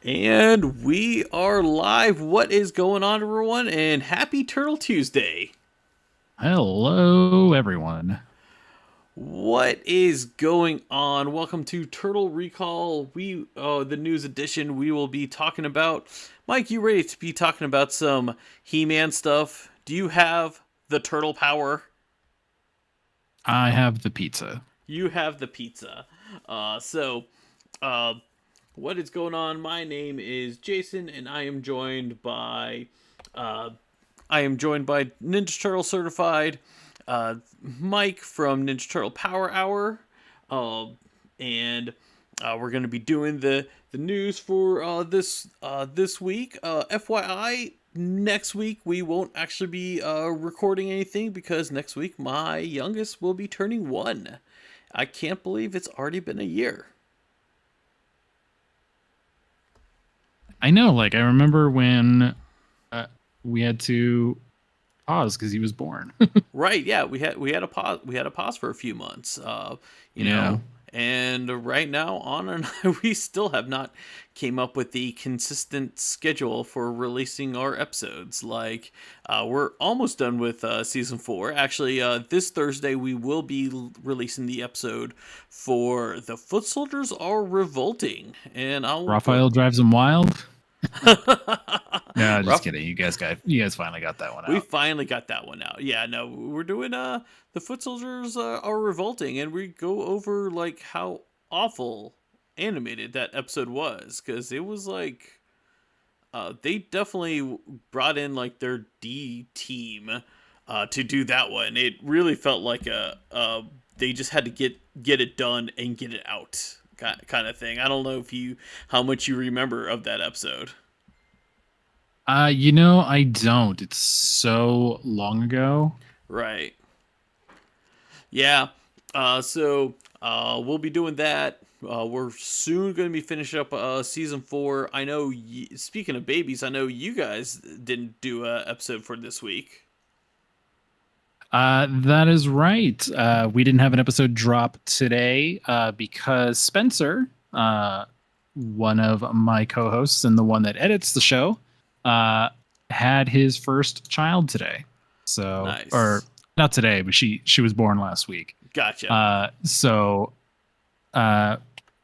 And we are live. What is going on, everyone? And happy Turtle Tuesday. Hello, everyone. What is going on? Welcome to Turtle Recall. The news edition. We will be talking about. Mike, you ready to be talking about some He-Man stuff? Do you have the turtle power? I have the pizza. You have the pizza. So, uh, what is going on? My name is Jason, and uh, I am joined by Ninja Turtle certified Mike from Ninja Turtle Power Hour, uh, and we're going to be doing the news for this week. FYI, next week we won't actually be recording anything because next week my youngest will be turning 1. I can't believe it's already been a year. I know, like, I remember when uh, we had to pause because he was born. Right? Yeah, we had a pause for a few months. You Yeah. know, and right now, Anna and I, we still have not came up with the consistent schedule for releasing our episodes. Like, we're almost done with season 4. Actually, this Thursday we will be releasing the episode for "The Foot Soldiers Are Revolting," and I'll go. Raphael drives him wild. No, just Rough. kidding. You guys finally got that one We out. finally got that one out. Yeah, no, we're doing the foot soldiers are revolting, and we go over like how awful animated that episode was because it was like they definitely brought in like their D team to do that one. It really felt like a they just had to get it done and get it out kind of thing. I don't know if you how much you remember of that episode. I don't. It's so long ago. Right. Yeah. We'll be doing that. We're soon going to be finishing up season 4. I know. Speaking of babies, I know you guys didn't do a episode for this week. That is right. We didn't have an episode drop today because Spencer, one of my co-hosts and the one that edits the show, uh, had his first child today. So, or Nice. not today, but she was born last week. Gotcha. So uh,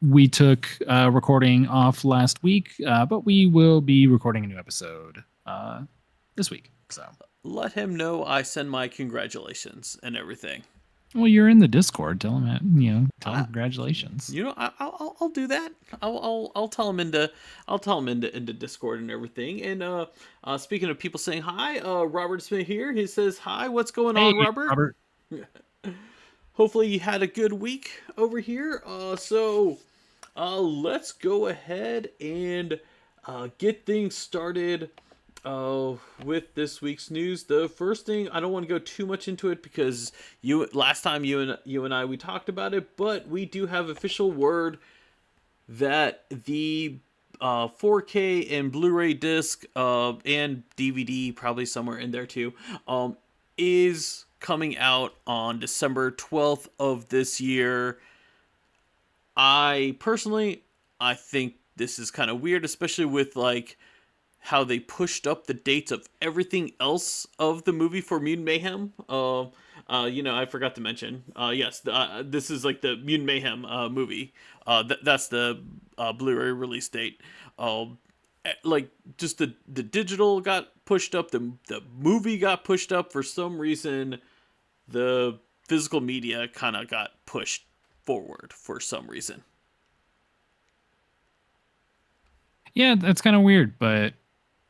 we took recording off last week, but we will be recording a new episode this week. So, Let him know I send my congratulations and everything. well, you're in the Discord. Tell him I, congratulations. I'll do that. I'll tell him into Discord and everything. And speaking of people saying hi, Robert Smith here. He says hi. What's going Hey, on, Robert? Robert. Hopefully you had a good week over here. Let's go ahead and get things started with this week's news. The first thing, I don't want to go too much into it because last time you and I we talked about it, but we do have official word that the 4K and Blu-ray disc and DVD, probably somewhere in there too, is coming out on December 12th of this year. I think this is kind of weird, especially with like how they pushed up the dates of everything else of the movie for Mutant Mayhem. I forgot to mention. Yes, this is like the Mutant Mayhem movie. That's the Blu-ray release date. Like just the digital got pushed up. The movie got pushed up for some reason. The physical media kind of got pushed forward for some reason. Yeah, that's kind of weird, but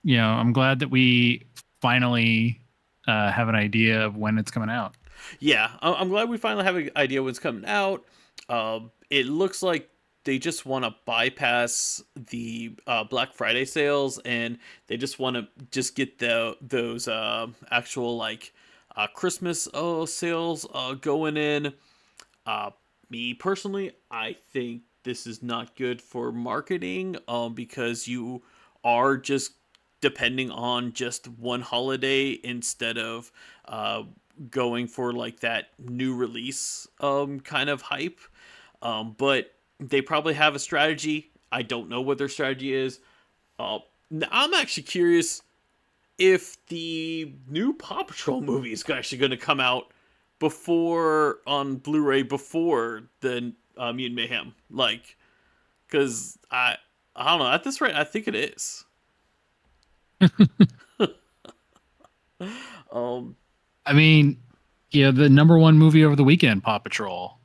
I'm glad that we finally have an idea of when it's coming out. Yeah, I'm glad we finally have an idea what's coming out. It looks like they just want to bypass the Black Friday sales, and they just want to just get those actual like Christmas sales going in. Uh, Me personally, I think this is not good for marketing because you are just depending on just one holiday instead of uh, going for like that new release kind of hype. But they probably have a strategy. I don't know what their strategy is. Uh, I'm actually curious if the new Paw Patrol movie is actually going to come out before on Blu-ray before the Mutant Mayhem, like, because I don't know at this rate I think it is. um, I mean, yeah, the number one movie over the weekend, Paw Patrol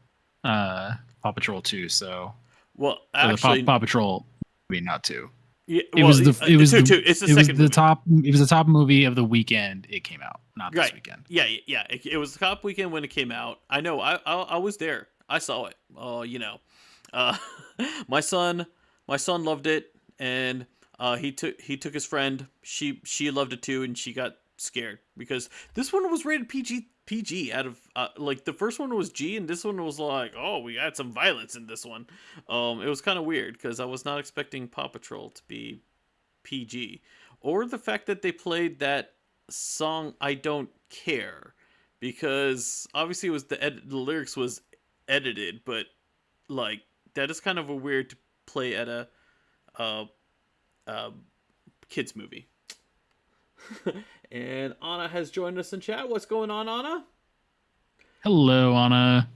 2. So, well, or the actually, Paw Patrol, I mean, not 2. yeah, It well, was the it was the it's the it was second the movie. top it was the top movie of the weekend. It came out, not this Right. weekend. Yeah, yeah. It was the cop weekend when it came out. I know. I was there. I saw it. Oh, uh, my son my son loved it, and he took his friend. She loved it too, and she got scared because this one was rated PG out of like the first one was G, and this one was like, oh, we had some violence in this one. It was kind of weird because I was not expecting Paw Patrol to be PG, or the fact that they played that song "I Don't Care," because obviously it was the lyrics was edited, but like that is kind of a weird to play at a uh, uh, kids movie. And Anna has joined us in chat. What's going on, Anna? Hello, Anna.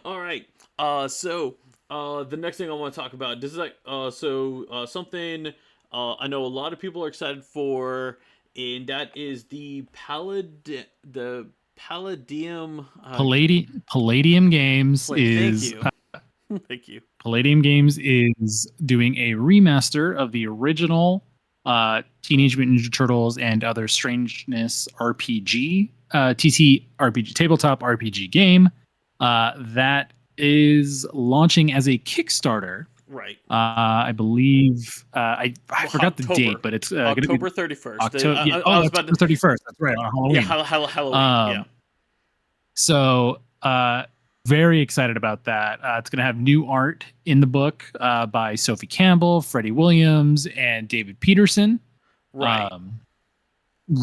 All right. The next thing I want to talk about, this is like something I know a lot of people are excited for, and that is the Palladium. Palladium Games Thank is you, thank you. Palladium Games is doing a remaster of the original Teenage Mutant Ninja Turtles and Other Strangeness RPG, TTRPG, tabletop RPG game that is launching as a Kickstarter. Right. I believe I Well, forgot the date, but it's going to be October 31st. October. Yeah. I Oh, was about October to. 31st. That's right, on Yeah, Halloween. Halloween. Yeah. Um, so very excited about that. It's going to have new art in the book by Sophie Campbell, Freddie Williams, and David Peterson. Right. Um,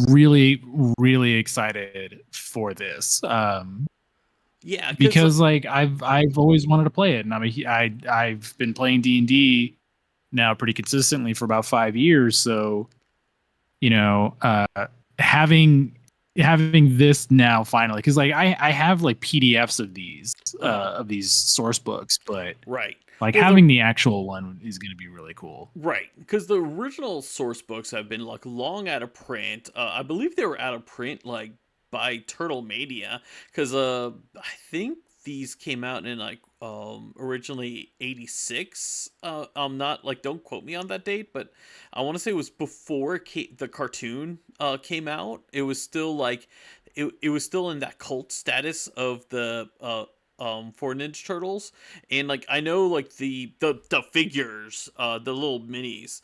really, really excited for this. Yeah, because Because like I've always wanted to play it, and I've been playing D&D now pretty consistently for about 5 years. So you know, having this now finally, because like I have like PDFs of these source books, but right. like Well, having the actual one is going to be really cool. right, because the original source books have been like long out of print. I believe they were out of print like by Turtle Mania, because I think these came out in like originally 86. I'm not like, don't quote me on that date, but I want to say it was before the cartoon came out. It was still like it was still in that cult status of the for Ninja Turtles, and like I know like the figures, the little minis,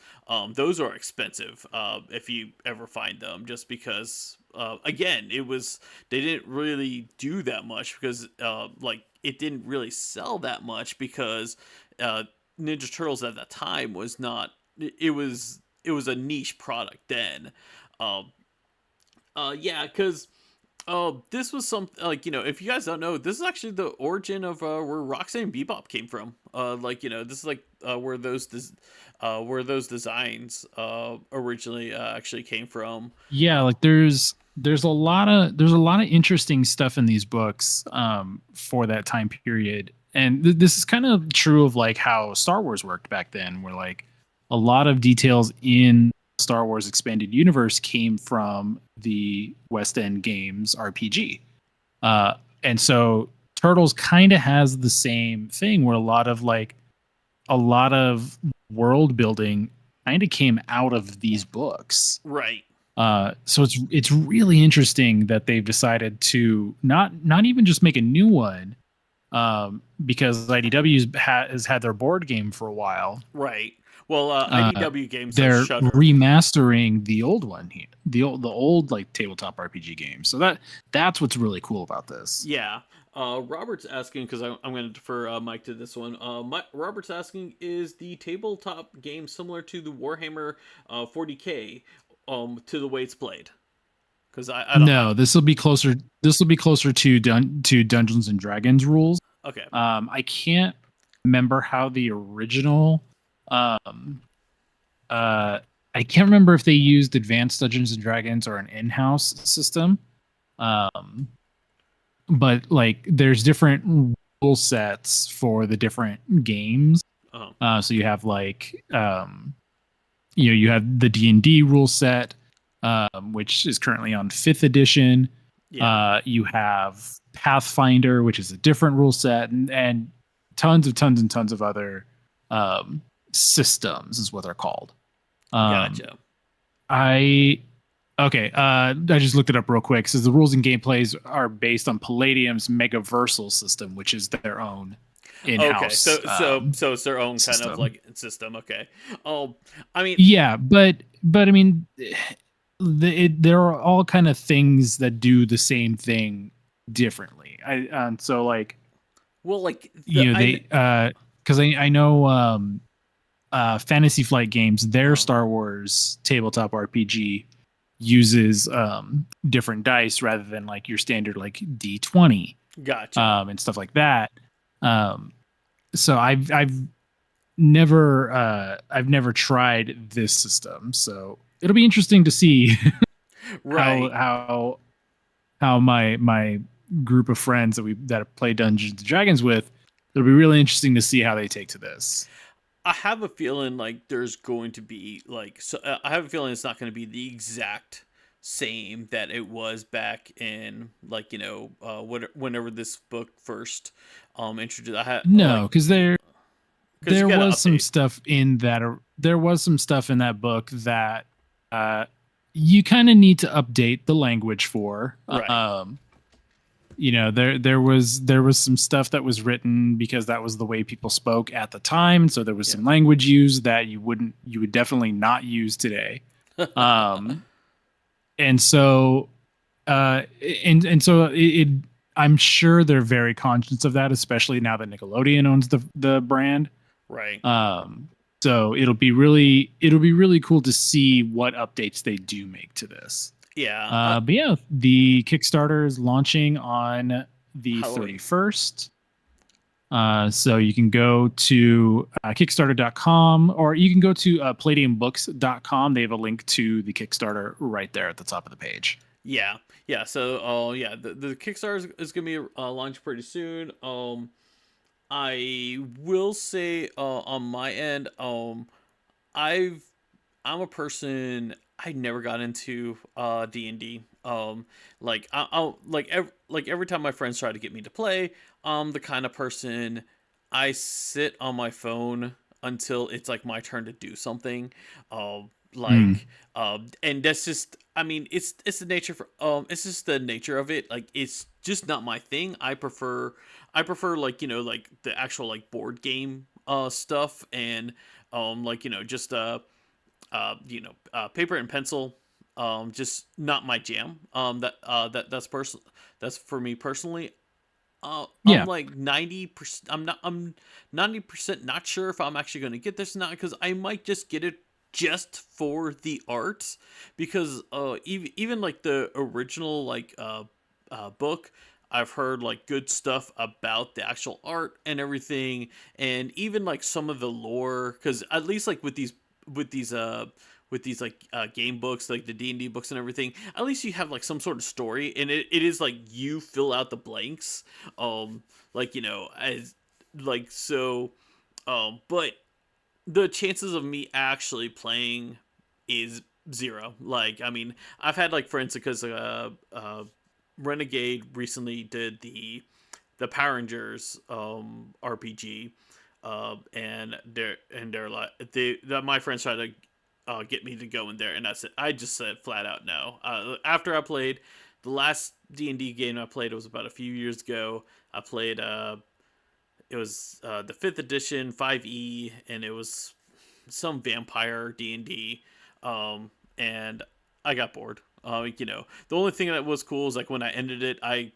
those are expensive if you ever find them, just because again it was, they didn't really do that much because like it didn't really sell that much because uh, Ninja Turtles at that time was not, it was a niche product then. Um, yeah, because this was some, like, if you guys don't know, this is actually the origin of where Roxanne Bebop came from. Like, this is like where those designs originally actually came from. Yeah, like there's a lot of interesting stuff in these books for that time period, and this is kind of true of like how Star Wars worked back then, where like a lot of details in Star Wars expanded universe came from the West End Games RPG. And so Turtles kind of has the same thing where a lot of world building kind of came out of these books. Right. So it's really interesting that they've decided to not even just make a new one, because IDW has had their board game for a while. Right. Well, Uh, IDW games are they're Shudder. remastering the old one here, the old like tabletop RPG game. So that's what's really cool about this. Yeah. Robert's asking, because I'm going to defer Mike to this one. Robert's asking, is the tabletop game similar to the Warhammer 40K to the way it's played? Because I don't. No, this will be closer. This will be closer to Dungeons and Dragons rules. Okay. I can't remember how the original I can't remember if they used Advanced Dungeons and Dragons or an in-house system. Um, but like there's different rule sets for the different games. Oh, So you have like you have the D&D rule set, which is currently on 5th edition. yeah, You have Pathfinder, which is a different rule set, and tons of other um, systems is what they're called. Um, gotcha. I Okay, I just looked it up real quick. Says the rules and gameplays are based on Palladium's Megaversal system, which is their own Okay, in-house so it's their own kind of system. like system. Okay. I mean, Yeah, but I mean, there are all kind of things that do the same thing differently. So like well, like the I. they because I know Fantasy Flight Games, their Oh, Star Wars tabletop RPG uses different dice rather than like your standard like D20 gotcha. and stuff like that. Um, so I've never tried this system, so it'll be interesting to see how Right. my group of friends that play Dungeons and Dragons with. It'll be really interesting to see how they take to this. I have a feeling like there's going to be like I have a feeling it's not going to be the exact same that it was back in like whenever this book first introduced. I had No, like because because you there got to was some update. stuff in that there was some stuff in that book that uh, you kind of need to update the language for. Right. There was some stuff that was written because that was the way people spoke at the time, so there was Yeah. some language used that you would definitely not use today. um and so uh it I'm sure they're very conscious of that, especially now that Nickelodeon owns the brand. Right. um so it'll be really cool to see what updates they do make to this. Yeah. But yeah, the Kickstarter is launching on the Halloween. 31st. So you can go to Kickstarter.com or you can go to PalladiumBooks.com. They have a link to the Kickstarter right there at the top of the page. Yeah. Yeah. So, yeah, the Kickstarter is gonna be launched pretty soon. I will say, on my end, I've I'm a person I never got into D&D. Like I'll like every time my friends try to get me to play, the kind of person I sit on my phone until it's like my turn to do something. Mm. And that's just I mean it's the nature for it's just the nature of it. Like it's just not my thing. I prefer like like the actual like board game stuff and like just paper and pencil, just not my jam. That's for me personally. I'm Yeah. like 90%. I'm 90% not sure if I'm actually going to get this or not because I might just get it just for the art because even like the original like book. I've heard like good stuff about the actual art and everything, and even like some of the lore. Because at least like with these uh with these like game books, like the D&D books and everything, at least you have like some sort of story, and it is like you fill out the blanks, like as like so, but the chances of me actually playing is zero. Like, I mean, I've had like, for instance, because Renegade recently did the Power Rangers RPG, and they're like my friends tried to get me to go in there, and I said I just said flat out no. After I played the last D&D game I played, it was about a few years ago. I played it was the 5th edition 5e, and it was some vampire D&D, and I got bored. The only thing that was cool is like when I ended it, I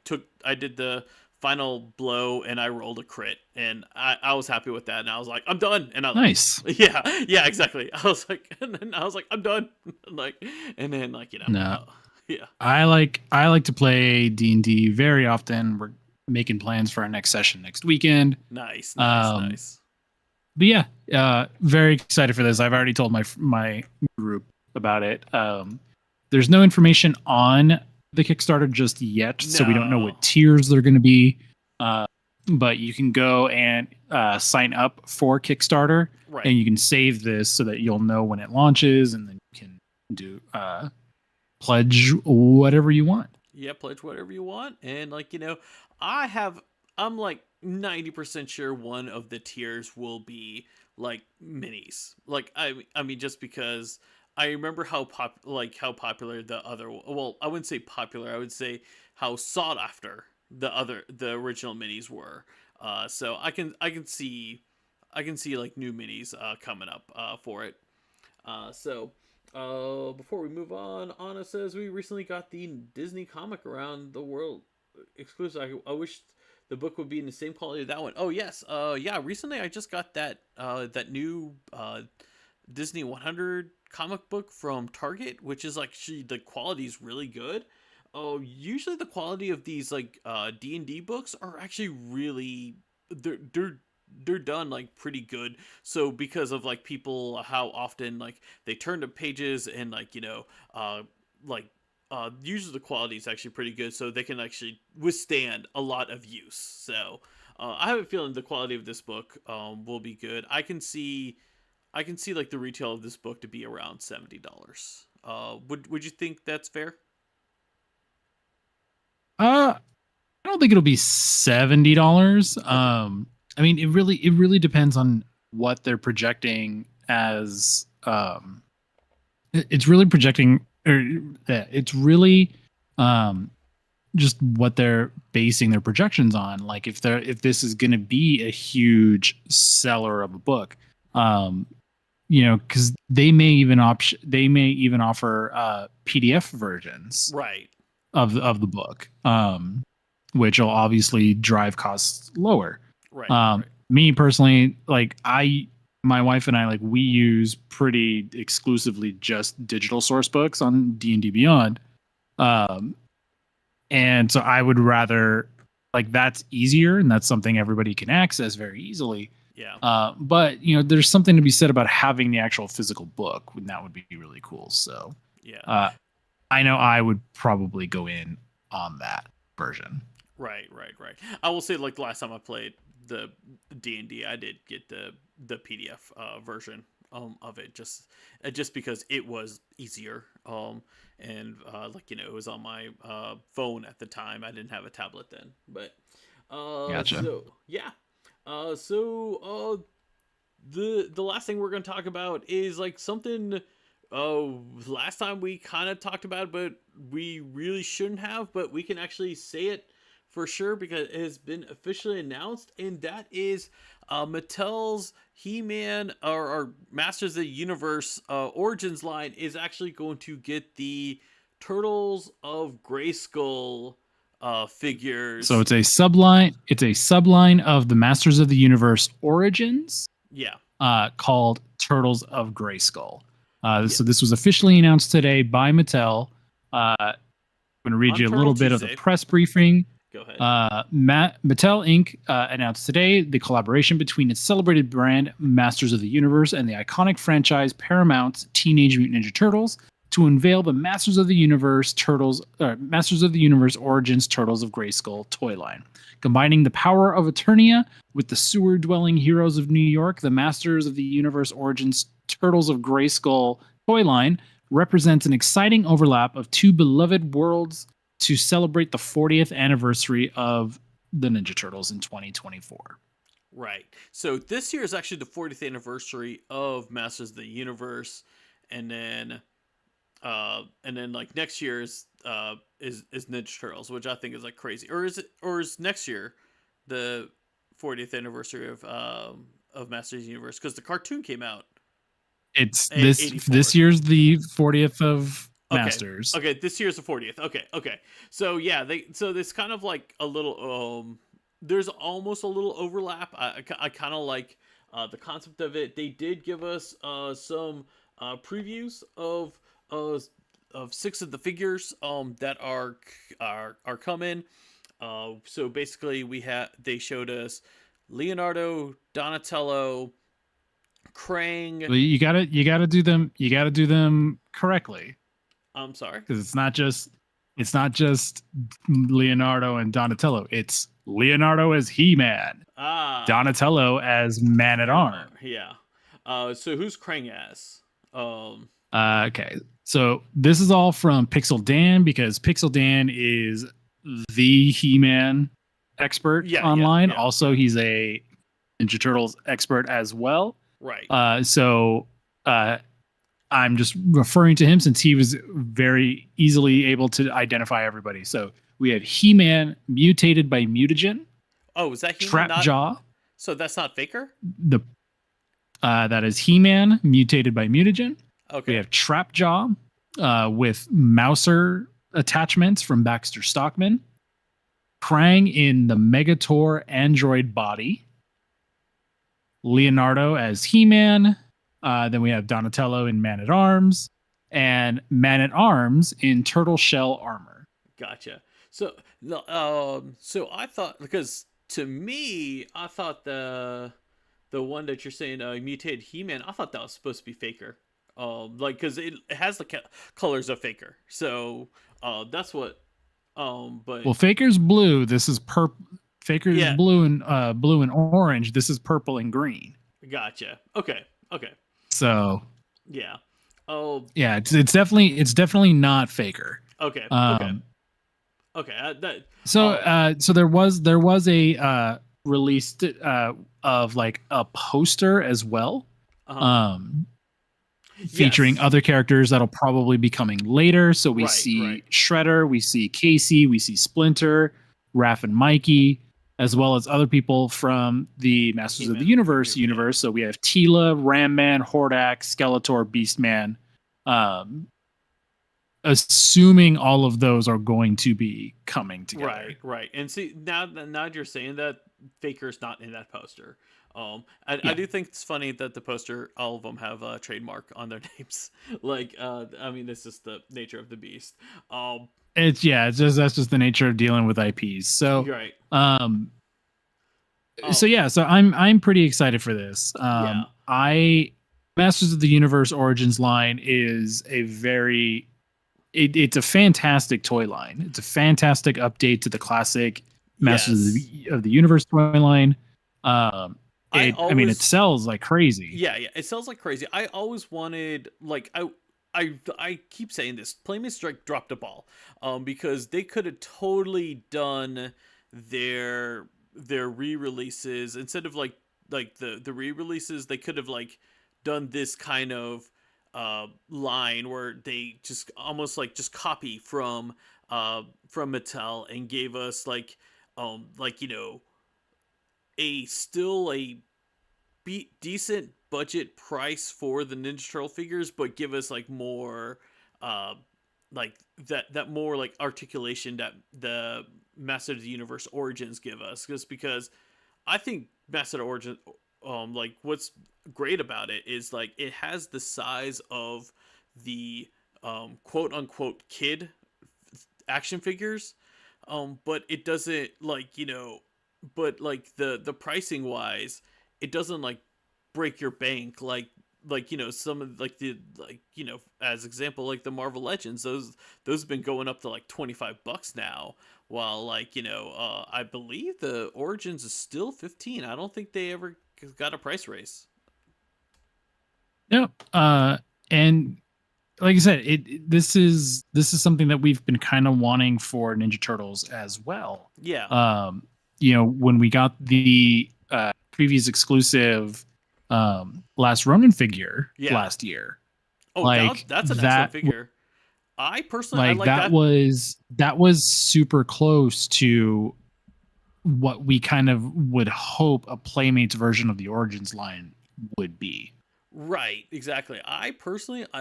did the final blow and I rolled a crit, and I was happy with that, and I was like, I'm done, and I left. Nice. Yeah, yeah, exactly. I was like, and then I was like, I'm done, like, and then like No. yeah, I like to play D&D very often. We're making plans for our next session next weekend. nice, nice, Um nice. but yeah, very excited for this. I've already told my group about it. There's no information on the Kickstarter just yet, so we don't know No. what tiers they're going to be. Uh, but you can go and sign up for Kickstarter, Right. and you can save this so that you'll know when it launches, and then you can do pledge whatever you want. Yeah, pledge whatever you want. And like, I have I'm like 90% sure one of the tiers will be like minis. Like I mean just because I remember how popular the other, well, I wouldn't say popular, I would say how sought after the original minis were. So I can see like new minis coming up for it. Before we move on, Anna says we recently got the Disney comic around the world exclusive. I wish the book would be in the same quality of that one. Oh yes, yeah. Recently, I just got that new Disney 100 comic book from Target, which is like actually the quality is really good. Oh, usually the quality of these like D&D books are actually really they're done like pretty good. So because of like people how often like they turn the pages and like like usually the quality is actually pretty good, so they can actually withstand a lot of use. So I have a feeling the quality of this book will be good. I can see like the retail of this book to be around $70. Would you think that's fair? I don't think it'll be $70. Okay. I mean, it really depends on what they're projecting as. It's really projecting, or it's really um, just what they're basing their projections on. Like if this is going to be a huge seller of a book, um, because they may even offer PDF versions Right. of the book, which will obviously drive costs lower. Right. Right. Me personally, like my wife and I, like we use pretty exclusively just digital source books on D&D Beyond, um, and so I would rather, like, that's easier and that's something everybody can access very easily. Yeah. But there's something to be said about having the actual physical book, and that would be really cool. So Yeah. uh, I know I would probably go in on that version. Right, right, right. I will say, like the last time I played the D&D, I did get the PDF version of it, just because it was easier. And like it was on my phone at the time. I didn't have a tablet then, but Gotcha. so yeah. The last thing we're going to talk about is like something last time we kind of talked about, but we really shouldn't have, but we can actually say it for sure because it has been officially announced, and that is Mattel's He-Man or Masters of the Universe Origins line is actually going to get the Turtles of Grayskull So figures. it's a subline. It's a subline of the Masters of the Universe Origins, Yeah. called Turtles of Grayskull. Yeah. So this was officially announced today by Mattel. I'm going to read On you a Turtle little bit of the Tuesday. press briefing. Go ahead. Mattel Inc. Announced today the collaboration between its celebrated brand Masters of the Universe and the iconic franchise Paramount's Teenage Mutant Ninja Turtles to unveil the Masters of the Universe Origins Turtles of Grayskull toy line. Combining the power of Eternia with the sewer-dwelling heroes of New York, the Masters of the Universe Origins Turtles of Grayskull toy line represents an exciting overlap of two beloved worlds to celebrate the 40th anniversary of the Ninja Turtles in 2024. Right. So this year is actually the 40th anniversary of Masters of the Universe, and then like next year is Ninja Turtles, which I think is like crazy. Or is next year the 40th anniversary of Masters of the Universe, because the cartoon came out It's in this 84. year's the 40th of Okay. Masters. Okay, this year's the 40th. Okay, okay. So yeah, there's kind of like a little there's almost a little overlap. I kind of like the concept of it. They did give us some previews uh of six of the figures that are coming. So basically they showed us Leonardo, Donatello, Krang. But you gotta do them correctly, I'm sorry. because it's not just Leonardo and Donatello. It's Leonardo as He-Man, Ah, Donatello as Man at Arms. yeah. So who's Krang as? Um, Okay, so this is all from Pixel Dan, because Pixel Dan is the He-Man expert yeah, yeah, online. yeah, Also, yeah. he's a Ninja Turtles expert as well. Right. So I'm just referring to him since he was very easily able to identify everybody. So we have He-Man mutated by mutagen, Oh, is that He-Man? Trap Not Jaw. so. That's not Faker. The That is He-Man mutated by mutagen. We Okay. have Trap Jaw with Mouser attachments from Baxter Stockman. Krang in the Megator android body. Leonardo as He-Man. Then we have Donatello in Man at Arms, and Man at Arms in turtle shell armor. Gotcha. So, so I thought, because to me, I thought the one that you're saying, mutated He-Man, I thought that was supposed to be Faker. Like, because it has the colors of Faker. So, that's what. But Well, Faker's blue. This is purple. Faker's yeah, blue and orange. This is purple and green. gotcha. Okay, okay, So yeah. Oh, yeah, it's definitely not Faker. okay, okay, Um, okay. That. so there was a release of like a poster as well. Uh-huh. Um, Featuring Yes. other characters that'll probably be coming later. So we Right. see Right. Shredder, we see Casey, we see Splinter, Raph and Mikey, as well as other people from the Masters of the He-Man. Yeah. Universe. So we have Tila, Ram Man, Hordak, Skeletor, Beastman. Um, Assuming all of those are going to be coming together. Right, right. And see, now you're saying that Faker's not in that poster. I Yeah. do think it's funny that the poster, all of them have a trademark on their names. Like, I mean, it's just the nature of the beast. It's just that's just the nature of dealing with IPs. So, Right. um, Oh, so I'm pretty excited for this. yeah. I Masters of the Universe Origins line is it's a fantastic toy line. It's a fantastic update to the classic Masters Yes. of the Universe toy line. I mean, it Always. sells like crazy. Yeah, yeah. It sells like crazy. I always wanted, like, I keep saying this. Playmate Strike dropped a ball, because they could have totally done their re-releases instead of like the re-releases. They could have like done this kind of line where they just almost like just copy from Mattel and gave us like a still a decent budget price for the Ninja Turtle figures, but give us like more, uh, like that more like articulation that the Master of the Universe Origins give us. Just because I think Master of the Origin, like what's great about it is like it has the size of the quote unquote kid action figures, but it doesn't but like the pricing wise, it doesn't like break your bank like some of like the like as example like the Marvel Legends, those have been going up to like $25 now, while like I believe the Origins is still 15. I don't think they ever got a price raise. Yep. And like I said, this is something that we've been kind of wanting for Ninja Turtles as well. Yeah. When we got the previous exclusive Last Ronin figure Yeah. last year, Oh, like that's an excellent figure. I personally I like that. that was super close to what we kind of would hope a Playmates version of the Origins line would be. Right, exactly. I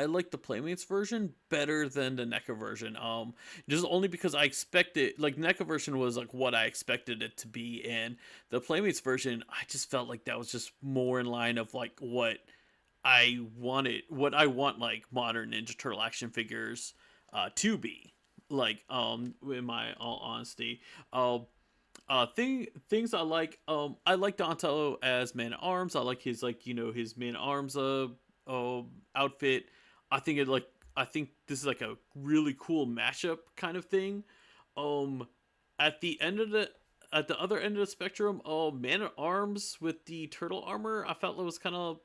like the Playmates version better than the NECA version. Just only because I expected like NECA version was like what I expected it to be, and the Playmates version I just felt like that was just more in line of like what I want like modern Ninja Turtle action figures to be. Like in my all honesty. Things I like Donatello as Man at Arms. I like his his Man at Arms uh outfit. I think it like I think this is like a really cool mashup kind of thing. Um at the end of the at the other end of the spectrum, Man at Arms with the turtle armor, I felt it was kind of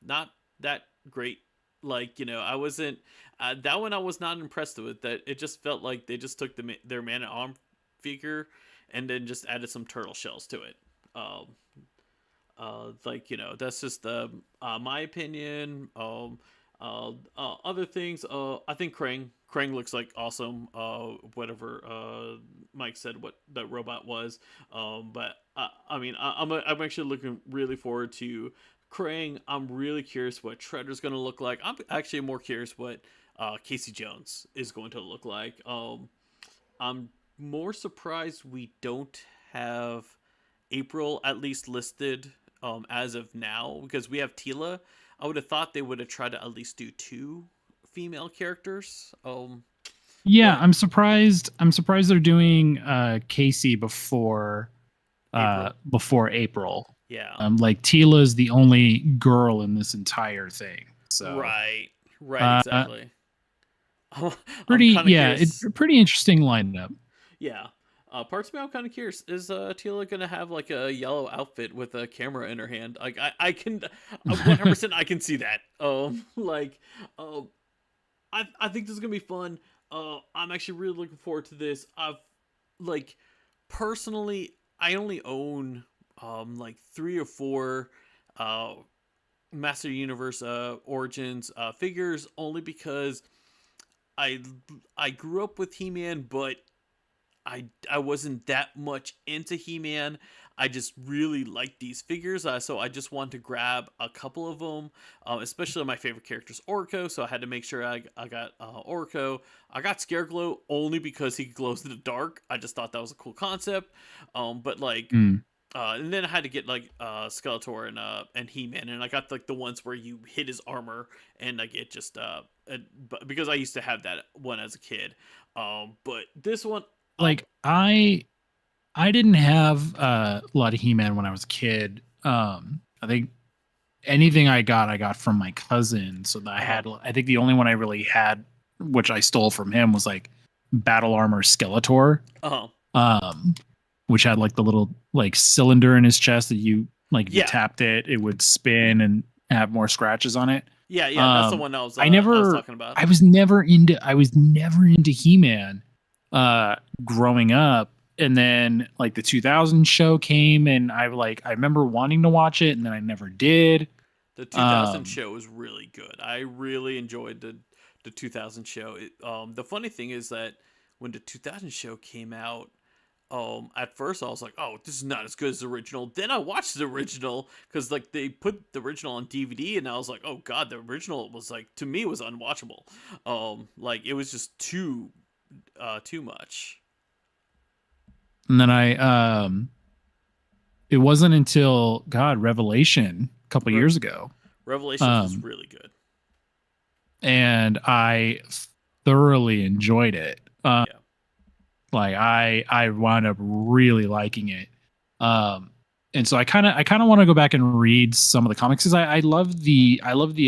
not that great. I wasn't that one I was not impressed with. That it just felt like they just took their Man at Arm figure and then just added some turtle shells to it. Um, that's just my opinion. Other things. I think Krang looks like awesome. Whatever Mike said, what that robot was. But I mean, I'm actually looking really forward to Krang. I'm really curious what Shredder's going to look like. I'm actually more curious what Casey Jones is going to look like. I'm more surprised we don't have April at least listed as of now because we have Tila. I would have thought they would have tried to at least do two female characters. Yeah, But I'm surprised they're doing Casey April, before April. yeah, Like Tila is the only girl in this entire thing. So right, right, uh exactly. I'm pretty kind of yeah, curious. pretty interesting lineup. Yeah. Parts of me, I'm kind of curious. Is Tila gonna have like a yellow outfit with a camera in her hand? Like I can, 100% I can see that. Um, I think this is gonna be fun. I'm actually really looking forward to this. Like personally, I only own like 3 or 4 uh Master Universe Origins figures only because I I grew up with He-Man, but I wasn't that much into He-Man. I just really liked these figures, so I just wanted to grab a couple of them. Especially my favorite character is Orko, so I had to make sure I got Orko. I got Scareglow only because he glows in the dark. I just thought that was a cool concept. But like, Mm. and then I had to get like Skeletor and He-Man, and I got like the ones where you hit his armor and like it just but because I used to have that one as a kid. But this one, Like I didn't have a lot of He-Man when I was a kid. I think anything I got from my cousin. So that uh-huh, I think the only one I really had, which I stole from him, was like Battle Armor Skeletor. uh-huh. Um, which had like the little like cylinder in his chest that you like if you Yeah, tapped it, it would spin and have more scratches on it. yeah. That's the Um, one I was I talking about. I was never into He-Man growing up. And then like the 2000 show came and I remember wanting to watch it and then I never did. The 2000 Um, show was really good. I really enjoyed the 2000 show. The funny thing is that when the 2000 show came out, at first I was like, oh, this is not as good as the original. Then I watched the original because like they put the original on DVD, and I was like, oh god, the original was like, to me, it was unwatchable. Like it was just too much. and then it wasn't until God Revelation a couple Re- years ago. Revelations was Um, really good. and I thoroughly enjoyed it. Yeah. Like I wound up really liking it. Um, and so I kind of want to go back and read some of the comics because I love the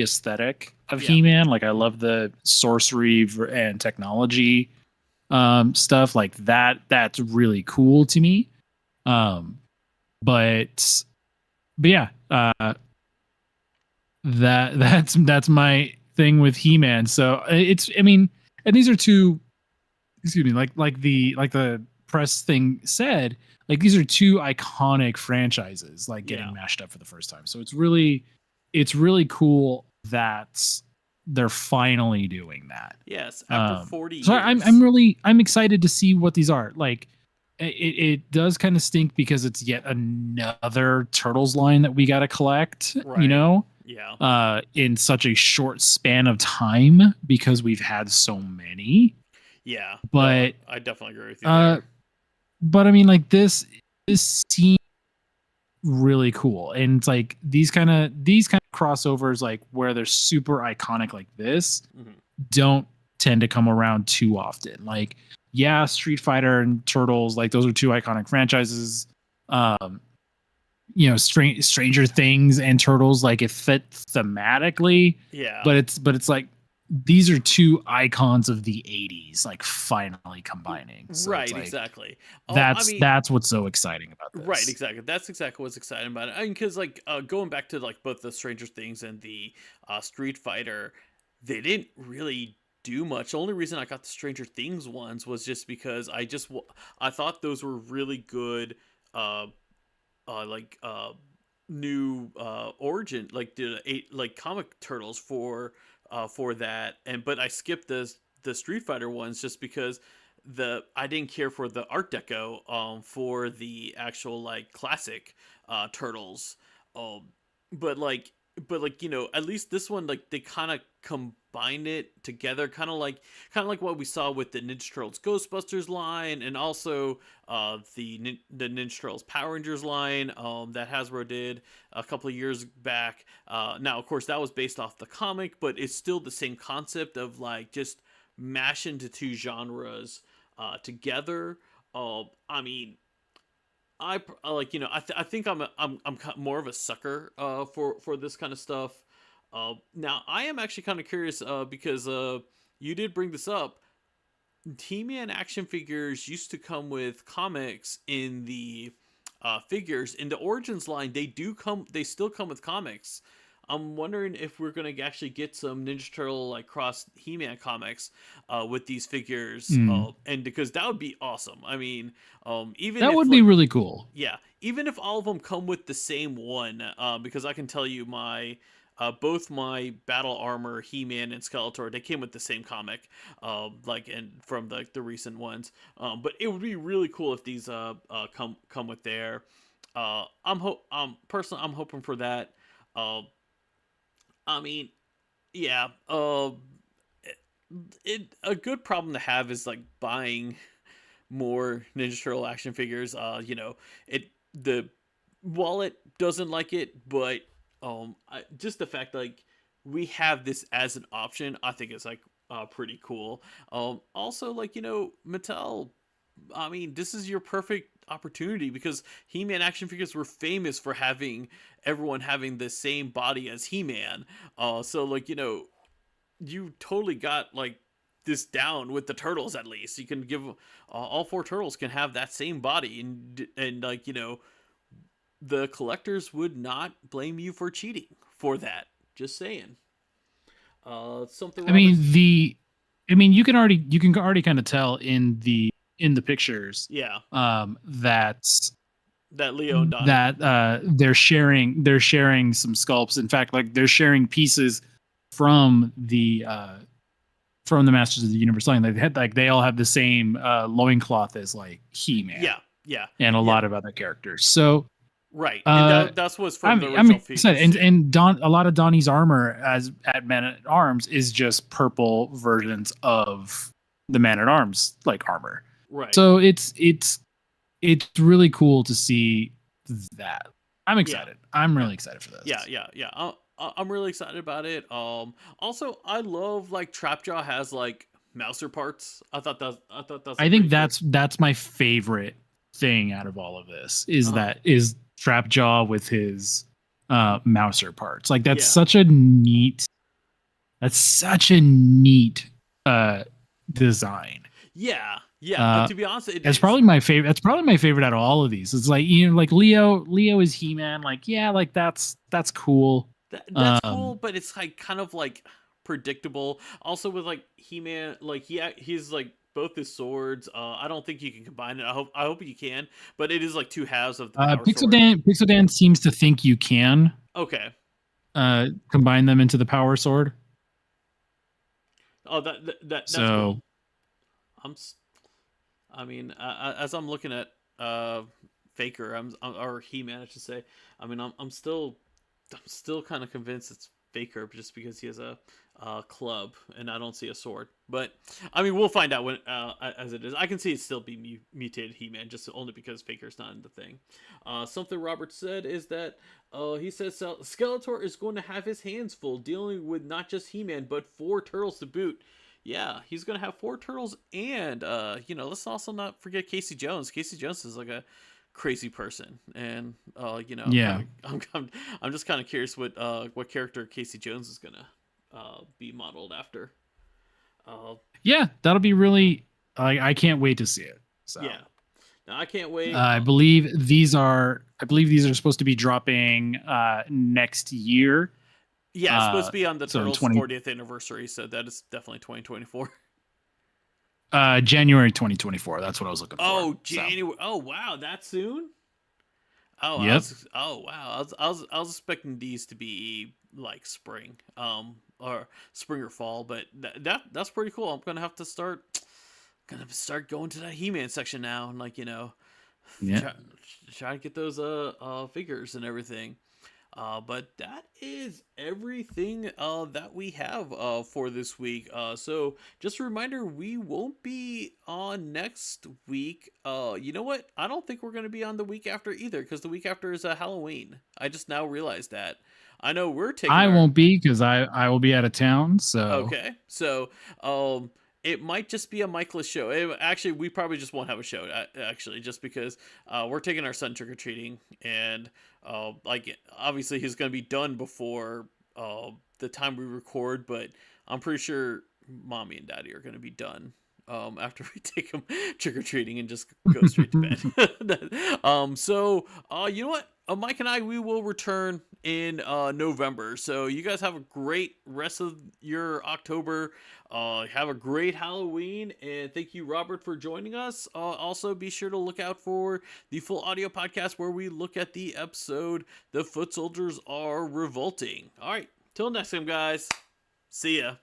aesthetic of Yeah. He-Man. Like I love the sorcery and technology stuff like that. That's really cool to me. Um, but but yeah, that's my thing with He-Man. So it's I mean, and these are two, excuse me, like the press thing said, like these are two iconic franchises like Yeah. getting mashed up for the first time. So it's really cool that they're finally doing that. Yes. After 40 So years. I'm excited to see what these are. Like it does kind of stink because it's yet another Turtles line that we got to collect, Right. Yeah. in such a short span of time because we've had so many. Yeah. No, But I definitely agree with you uh there. but I mean like this seems really cool. And it's like these kind of crossovers like where they're super iconic like this Hmm. don't tend to come around too often. Like yeah, Street Fighter and Turtles, like those are two iconic franchises. Um, Stranger Things and Turtles, like it fit thematically, Yeah. but it's like these are two icons of the 80s like finally combining. So it's Right, like exactly. I that's mean, that's what's so exciting about right, this. exactly. That's exactly what's exciting about it. I mean, because like going back to like both the Stranger Things and the Street Fighter, they didn't really do much. The only reason I got the Stranger Things ones was just because I thought those were really good, uh, like new origin, like the eight like comic turtles for that, and but I skipped the Street Fighter ones just because the I didn't care for the art deco for the actual like classic turtles. um but like at least this one, like they kind of combine it together, kind of like what we saw with the Ninja Turtles Ghostbusters line, and also the Ninja Turtles Power Rangers line that Hasbro did a couple of years back. Now, of course, that was based off the comic, but it's still the same concept of like just mash into two genres together. I mean, like I think I'm more of a sucker for this kind of stuff. Now I am actually kind of curious because you did bring this up. He-Man action figures used to come with comics in the figures in the Origins line. They still come with comics. I'm wondering if we're gonna actually get some Ninja Turtle like cross He-Man comics with these figures, Mm. and because that would be awesome. I mean, even That if would be like really cool. yeah, even if all of them come with the same one, because I can tell you both my battle armor He-Man and Skeletor, they came with the same comic, like and from the recent ones. But it would be really cool if these come with there. Personally I'm hoping for that. Uh, I mean, yeah. It a good problem to have is like buying more Ninja Turtle action figures. It the wallet doesn't like it, but just the fact like we have this as an option, I think is like pretty cool. Also, like Mattel. I mean, this is your perfect opportunity because He-Man action figures were famous for having everyone having the same body as He-Man. So like you totally got like this down with the turtles. At least you can give all four turtles can have that same body, and like the collectors would not blame you for cheating for that. Just saying. Something I mean Roberts. the I mean you can already kind of tell in the pictures Yeah, that that Leo and Donnie. they're sharing some sculpts. In fact, like they're sharing pieces from the Masters of the Universe line. They all have the same loincloth as like He-Man Yeah, yeah, and a yeah. lot of other characters. So Right, and uh that's what's from the I'm original excited. figures And too. a lot of Donnie's armor as at Man at Arms is just purple versions of the Man at Arms like armor. Right. So it's really cool to see that. I'm Yeah. excited. I'm Yeah. really excited for Yeah. this. Yeah. Yeah. I'm really excited about it. Also, I love like Trapjaw has like mouser parts. I thought that's a I pretty think cool. that's my favorite thing out of all of this is Uh-huh. that is Trapjaw with his mouser parts. Like Yeah. that's such a neat uh design. Yeah. Yeah. Uh To be honest, it that's is. probably my favorite. That's probably my favorite out of all of these. It's like like Leo is He-Man. Like yeah, like that's cool. That's cool, Um, but it's like kind of like predictable. Also with like He-Man, like he's like both his swords. I don't think you can combine it. I hope you can, but it is like two halves of the power sword. Pixeldan seems to think you can Okay. combine them into the power sword. Oh, that's cool. So I'm I mean, as I'm looking at Faker, or He-Man, I should say. I mean, I'm still kind of convinced it's Faker just because he has a club and I don't see a sword. But I mean, we'll find out when as it is. I can see it still be mutated He-Man just only because Faker's not in the thing. Something Robert said is that he says Skeletor is going to have his hands full dealing with not just He-Man but four turtles to boot. Yeah, he's gonna have four turtles, and let's also not forget Casey Jones. Casey Jones is like a crazy person, and Yeah. I'm just kind of curious what character Casey Jones is gonna be modeled after. Uh, Yeah, that'll be really. I can't wait to see it. So yeah, now I can't wait. I believe these are. I believe these are supposed to be dropping next year. Yeah, it's supposed to be on the So in Turtles' 40th anniversary, so that is definitely 2024. January 2024. That's what I was looking for. Oh, January. Oh, wow, that soon? Oh, Yep. oh wow. I was expecting these to be like spring, or spring or fall, but that's pretty cool. I'm gonna start going to that He-Man section now, and Yeah. try, try to get those figures and everything. But that is everything that we have for this week. So just a reminder, we won't be on next week. You know what? I don't think we're going to be on the week after either, because the week after is Halloween. I just now realized that. I know we're taking I our won't be because I will be out of town. So Okay, so it might just be a Michaelis show. Actually, we probably just won't have a show. Actually, just because we're taking our son trick or treating, and obviously he's gonna be done before the time we record. But I'm pretty sure mommy and daddy are gonna be done after we take him trick or treating and just go straight to bed. So you know what? Mike and I, we will return in November. So you guys have a great rest of your October. Have a great Halloween, and thank you, Robert, for joining us. Also, be sure to look out for the full audio podcast where we look at the episode "The Foot Soldiers Are Revolting." All right, till next time, guys. See ya.